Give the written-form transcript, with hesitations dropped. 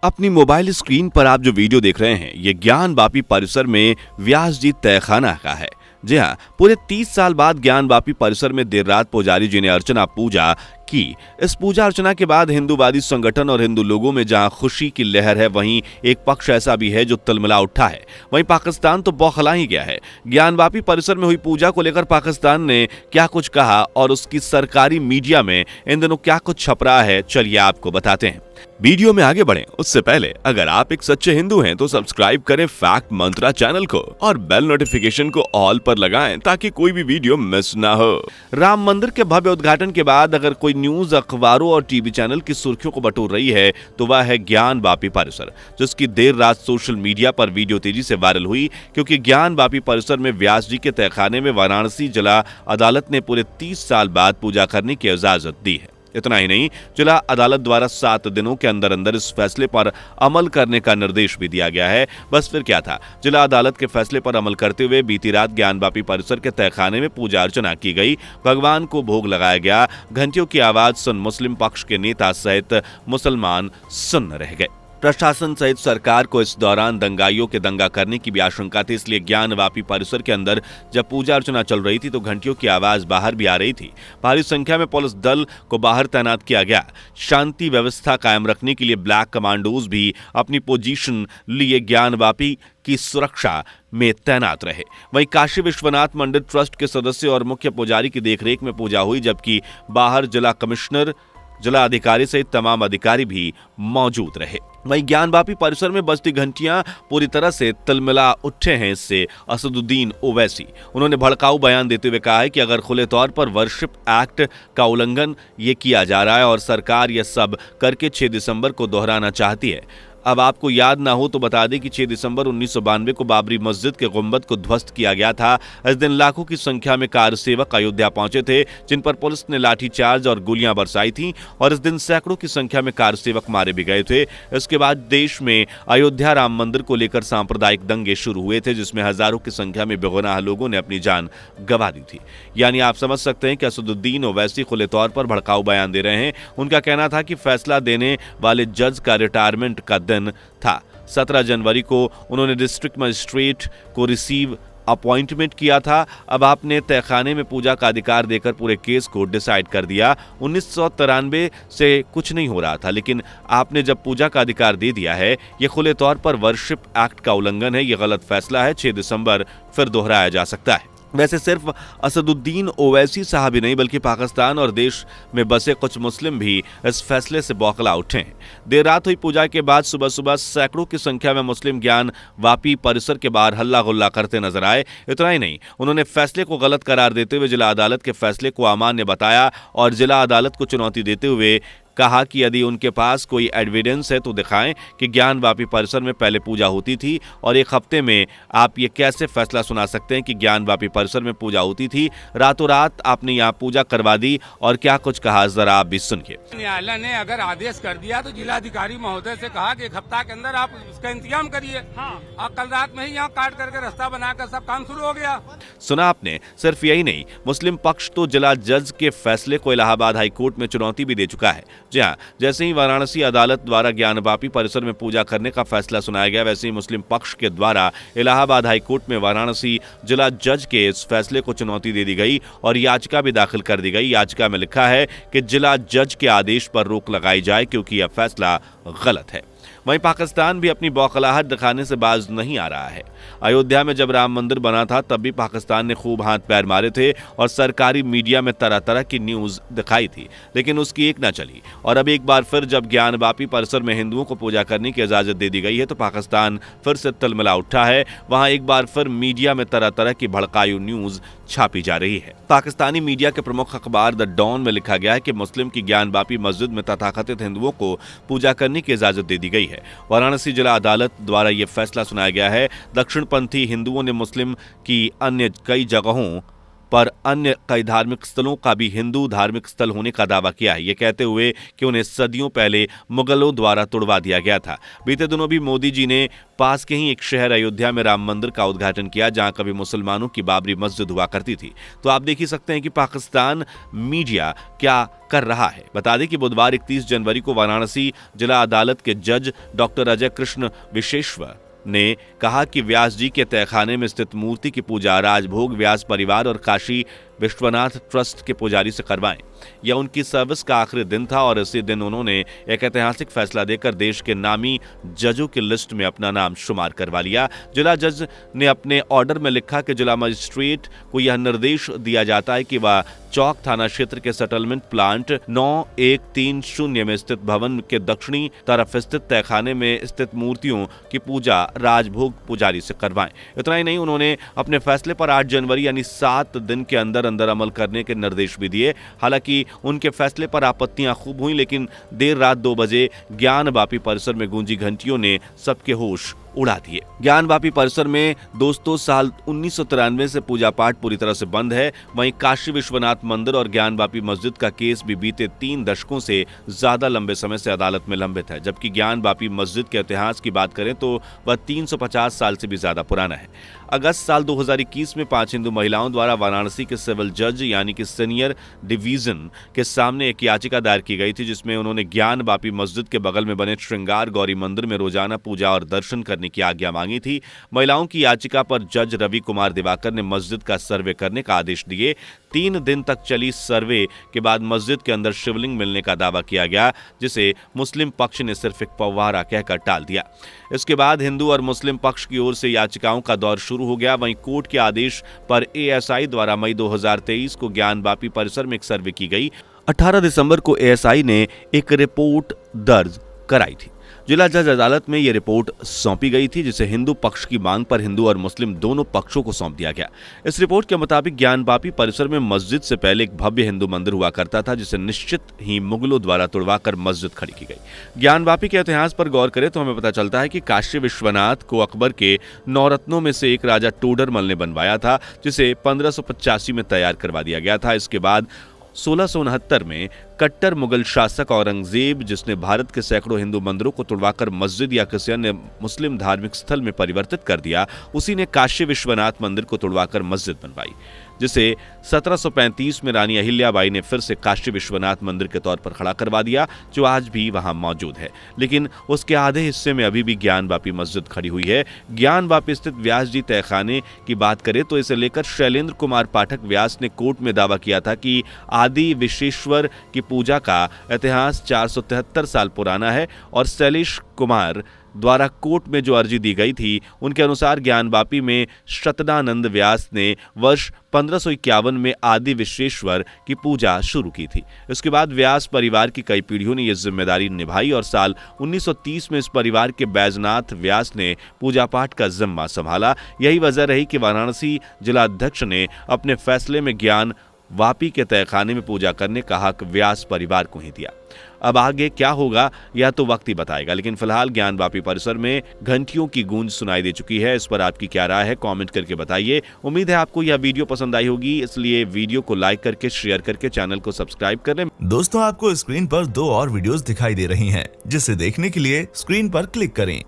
अपनी mobile screen पर आप जो वीडियो देख रहे हैं ये ज्ञानवापी परिसर में व्यास जी तहखाना का है। जी हाँ, पूरे 30 साल बाद ज्ञानवापी परिसर में देर रात पुजारी जी ने अर्चना पूजा की। इस पूजा अर्चना के बाद हिंदूवादी संगठन और हिंदू लोगों में जहां खुशी की लहर है, वहीं एक पक्ष ऐसा भी है जो तिलमिला उठा है। वहीं पाकिस्तान तो बौखला ही गया है। ज्ञानवापी परिसर में हुई पूजा को लेकर पाकिस्तान ने क्या कुछ कहा और उसकी सरकारी मीडिया में इन दिनों क्या कुछ छप रहा है, चलिए आपको बताते हैं। वीडियो में आगे बढ़ें उससे पहले अगर आप एक सच्चे हिंदू हैं तो सब्सक्राइब करें फैक्ट मंत्रा चैनल को और बेल नोटिफिकेशन को ऑल पर लगाएं ताकि कोई भी वीडियो मिस ना हो। राम मंदिर के भव्य उद्घाटन के बाद अगर कोई न्यूज अखबारों और टीवी चैनल की सुर्खियों को बटोर रही है तो वह है ज्ञानवापी परिसर, जिसकी देर रात सोशल मीडिया पर वीडियो तेजी से वायरल हुई क्योंकि ज्ञानवापी परिसर में व्यास जी के तहखाने में वाराणसी जिला अदालत ने पूरे 30 साल बाद पूजा करने की इजाजत दी है। इतना ही नहीं, जिला अदालत द्वारा 7 दिनों के अंदर अंदर इस फैसले पर अमल करने का निर्देश भी दिया गया है। बस फिर क्या था, जिला अदालत के फैसले पर अमल करते हुए बीती रात ज्ञानवापी परिसर के तहखाने में पूजा अर्चना की गई, भगवान को भोग लगाया गया। घंटियों की आवाज सुन मुस्लिम पक्ष के नेता सहित मुसलमान सुन्न रह गए। प्रशासन सहित सरकार को इस दौरान दंगाइयों के दंगा करने की भी आशंका थी, इसलिए ज्ञानवापी परिसर के अंदर जब पूजा अर्चना चल रही थी तो घंटियों की आवाज बाहर भी आ रही थी। भारी संख्या में पुलिस दल को बाहर तैनात किया गया। शांति व्यवस्था कायम रखने के लिए ब्लैक कमांडोज भी अपनी पोजीशन लिए ज्ञानवापी की सुरक्षा में तैनात रहे। वहीं काशी विश्वनाथ मंदिर ट्रस्ट के सदस्य और मुख्य पुजारी की देखरेख में पूजा हुई, जबकि बाहर जिला कमिश्नर, जिला अधिकारी सहित तमाम अधिकारी भी मौजूद रहे। वहीं ज्ञानवापी परिसर में बजती घंटियां पूरी तरह से तिलमिला उठे हैं इससे असदुद्दीन ओवैसी। उन्होंने भड़काऊ बयान देते हुए कहा है कि अगर खुले तौर पर वर्शिप एक्ट का उल्लंघन ये किया जा रहा है और सरकार यह सब करके 6 दिसंबर को दोहराना चाहती है। अब आपको याद ना हो तो बता दें कि 6 दिसंबर 1992 को बाबरी मस्जिद के गुंबद को ध्वस्त किया गया था। इस दिन लाखों की संख्या में कार्यसेवक अयोध्या पहुंचे थे, जिन पर पुलिस ने लाठीचार्ज और गोलियां बरसाई थीं और इस दिन सैकड़ों की संख्या में कार्यसेवक मारे भी गए थे। इसके बाद देश में अयोध्या राम मंदिर को लेकर सांप्रदायिक दंगे शुरू हुए थे, जिसमें हजारों की संख्या में बेगुनाह लोगों ने अपनी जान गंवा दी थी। यानी आप समझ सकते हैं कि असदुद्दीन ओवैसी खुले तौर पर भड़काऊ बयान दे रहे हैं। उनका कहना था कि फैसला देने वाले जज का रिटायरमेंट का दिन था। 17 जनवरी को उन्होंने डिस्ट्रिक्ट मजिस्ट्रेट को रिसीव अपॉइंटमेंट किया था। अब आपने तहखाने में पूजा का अधिकार देकर पूरे केस को डिसाइड कर दिया। 1993 से कुछ नहीं हो रहा था, लेकिन आपने जब पूजा का अधिकार दे दिया है, यह खुले तौर पर वर्शिप एक्ट का उल्लंघन है, यह गलत फैसला है। 6 दिसंबर फिर दोहराया जा सकता है। वैसे सिर्फ असदुद्दीन ओवैसी साहब ही नहीं बल्कि पाकिस्तान और देश में बसे कुछ मुस्लिम भी इस फैसले से बौखला उठे हैं। देर रात हुई पूजा के बाद सुबह सुबह सैकड़ों की संख्या में मुस्लिम ज्ञानवापी परिसर के बाहर हल्ला गुल्ला करते नजर आए। इतना ही नहीं, उन्होंने फैसले को गलत करार देते हुए जिला अदालत के फैसले को अमान्य बताया और जिला अदालत को चुनौती देते हुए कहा कि यदि उनके पास कोई एविडेंस है तो दिखाएं कि ज्ञानवापी परिसर में पहले पूजा होती थी और एक हफ्ते में आप ये कैसे फैसला सुना सकते हैं कि ज्ञानवापी परिसर में पूजा होती थी। रातों रात आपने यहाँ पूजा करवा दी और क्या कुछ कहा, जरा आप भी सुनिए। न्यायालय ने अगर आदेश कर दिया तो जिलाधिकारी महोदय से कहा कि 1 हफ्ता के अंदर आप इसका इंतजाम करिए। और कल रात में ही यहाँ काट करके रास्ता बनाकर सब काम शुरू हो गया। सुना आपने, सिर्फ यही नहीं, मुस्लिम पक्ष तो जिला जज के फैसले को इलाहाबाद हाईकोर्ट में चुनौती भी दे चुका है। जी हाँ, जैसे ही वाराणसी अदालत द्वारा ज्ञानवापी परिसर में पूजा करने का फैसला सुनाया गया, वैसे ही मुस्लिम पक्ष के द्वारा इलाहाबाद हाईकोर्ट में वाराणसी जिला जज के इस फैसले को चुनौती दे दी गई और याचिका भी दाखिल कर दी गई। याचिका में लिखा है कि जिला जज के आदेश पर रोक लगाई जाए क्योंकि यह फैसला गलत है। वहीं पाकिस्तान भी अपनी बौखलाहट दिखाने से बाज नहीं आ रहा है। अयोध्या में जब राम मंदिर बना था तब भी पाकिस्तान ने खूब हाथ पैर मारे थे और सरकारी मीडिया में तरह तरह की न्यूज दिखाई थी, लेकिन उसकी एक न चली। और अब एक बार फिर जब ज्ञानवापी परिसर में हिंदुओं को पूजा करने की इजाजत दे दी गई है तो पाकिस्तान फिर से तिलमिला उठा है। वहां एक बार फिर मीडिया में तरह तरह की भड़काऊ न्यूज छापी जा रही है। पाकिस्तानी मीडिया के प्रमुख अखबार द डॉन में लिखा गया है कि मुस्लिम की ज्ञानवापी मस्जिद में तथाकथित हिंदुओं को पूजा करने की इजाजत दे दी गई है। वाराणसी जिला अदालत द्वारा यह फैसला सुनाया गया है। दक्षिणपंथी हिंदुओं ने मुस्लिम की अन्य कई जगहों पर अन्य कई धार्मिक स्थलों का भी हिंदू धार्मिक स्थल होने का दावा किया है, ये कहते हुए कि उन्हें सदियों पहले मुगलों द्वारा तुड़वा दिया गया था। बीते दिनों भी मोदी जी ने पास के ही एक शहर अयोध्या में राम मंदिर का उद्घाटन किया, जहां कभी मुसलमानों की बाबरी मस्जिद हुआ करती थी। तो आप देख ही सकते हैं कि पाकिस्तान मीडिया क्या कर रहा है। बता दें कि बुधवार 31 जनवरी को वाराणसी जिला अदालत के जज डॉक्टर अजय कृष्ण विशेश्वर ने कहा कि व्यास जी के तहखाने में स्थित मूर्ति की पूजा राजभोग व्यास परिवार और काशी विश्वनाथ ट्रस्ट के पुजारी से करवाएं। यह उनकी सर्विस का आखिरी दिन था और इसी दिन उन्होंने एक ऐतिहासिक फैसला देकर देश के नामी जजों की लिस्ट में अपना नाम शुमार करवा लिया। जिला जज ने अपने ऑर्डर में लिखा कि जिला मजिस्ट्रेट को यह निर्देश दिया जाता है कि वह चौक थाना क्षेत्र के सेटलमेंट प्लांट 9130 में स्थित भवन के दक्षिणी तरफ स्थित तहखाने में स्थित मूर्तियों की पूजा राजभोग पुजारी से करवाएं। इतना ही नहीं, उन्होंने अपने फैसले पर 8 जनवरी यानी 7 दिन के अंदर अमल करने के निर्देश भी दिए। हालांकि उनके फैसले पर आपत्तियां खूब हुई, लेकिन देर रात 2 बजे ज्ञान वापी परिसर में गूंजी घंटियों ने सबके होश उड़ा दिए। ज्ञान वापी परिसर में दोस्तों साल 1993 से पूजा पाठ पूरी तरह से बंद है। वहीं काशी विश्वनाथ मंदिर और ज्ञान वापी मस्जिद का केस भी बीते 3 दशकों से ज्यादा लंबे समय से अदालत में लंबित है, जबकि ज्ञान वापी मस्जिद के इतिहास की बात करें तो वह 350 साल से भी ज्यादा पुराना है। अगस्त साल 2021 में 5 हिंदू महिलाओं द्वारा वाराणसी के सिविल जज यानी कि सीनियर डिवीजन के सामने एक याचिका दायर की गई थी, जिसमें उन्होंने ज्ञान वापी मस्जिद के बगल में बने श्रृंगार गौरी मंदिर में रोजाना पूजा और दर्शन करने की आज्ञा मांगी थी। महिलाओं की याचिका पर जज रवि कुमार दिवाकर ने मस्जिद का सर्वे करने का आदेश दिए। 3 दिन तक चली सर्वे के बाद मस्जिद के अंदर शिवलिंग मिलने का दावा किया गया, जिसे मुस्लिम पक्ष ने सिर्फ एक पवारा कहकर टाल दिया। इसके बाद हिंदू और मुस्लिम पक्ष की ओर से याचिकाओं का दौर शुरू हो गया। वहीं कोर्ट के आदेश पर एएसआई द्वारा मई 2023 को ज्ञान वापी परिसर में एक सर्वे की गई। 18 दिसंबर को एएसआई ने एक रिपोर्ट दर्ज कराई थी। जिला जज अदालत में यह रिपोर्ट सौंपी गई थी, जिसे हिंदू पक्ष की मांग पर हिंदू और मुस्लिम दोनों पक्षों को सौंप दिया गया। इस रिपोर्ट के मुताबिक ज्ञान वापी परिसर में मस्जिद से पहले एक भव्य हिंदू मंदिर हुआ करता था, जिसे निश्चित ही मुगलों द्वारा तुड़वाकर मस्जिद खड़ी की गई। ज्ञान वापी के इतिहास पर गौर करें तो हमें पता चलता है कि काशी विश्वनाथ को अकबर के 9 रत्नों में से एक राजा टोडरमल ने बनवाया था, जिसे 1585 में तैयार करवा दिया गया था। इसके बाद 1669 में कट्टर मुगल शासक औरंगजेब, जिसने भारत के सैकड़ों हिंदू मंदिरों को तुड़वाकर मस्जिद या किसी अन्य मुस्लिम धार्मिक स्थल में परिवर्तित कर दिया, उसी ने काशी विश्वनाथ मंदिर को तुड़वाकर मस्जिद बनवाई, जिसे 1735 में रानी अहिल्याबाई ने फिर से काशी विश्वनाथ मंदिर के तौर पर खड़ा करवा दिया, जो आज भी वहां मौजूद है। लेकिन उसके आधे हिस्से में अभी भी ज्ञान वापी मस्जिद खड़ी हुई है। ज्ञान वापी स्थित व्यास जी तहखाने की बात करें तो इसे लेकर शैलेंद्र कुमार पाठक व्यास ने कोर्ट में दावा किया था कि आदि विश्वेश्वर की पूजा का इतिहास 473 साल पुराना है और शैलेश कुमार द्वारा कोर्ट में जो अर्जी दी गई थी, उनके अनुसार ज्ञान वापी में शतनानंद व्यास ने वर्ष 1551 में आदि विश्वेश्वर की पूजा शुरू की थी। इसके बाद व्यास परिवार की कई पीढ़ियों ने यह जिम्मेदारी निभाई और साल 1930 में इस परिवार के बैजनाथ व्यास ने पूजा पाठ का जिम्मा संभाला। यही वजह रही कि वाराणसी जिलाध्यक्ष ने अपने फैसले में ज्ञान वापी के तहखाने में पूजा करने का हक व्यास परिवार को ही दिया। अब आगे क्या होगा यह तो वक्त ही बताएगा, लेकिन फिलहाल ज्ञान वापी परिसर में घंटियों की गूंज सुनाई दे चुकी है। इस पर आपकी क्या राय है, कमेंट करके बताइए। उम्मीद है आपको यह वीडियो पसंद आई होगी, इसलिए वीडियो को लाइक करके शेयर करके चैनल को सब्सक्राइब कर लें। दोस्तों, आपको स्क्रीन पर 2 और वीडियोस दिखाई दे रही हैं, जिसे देखने के लिए स्क्रीन पर क्लिक करें।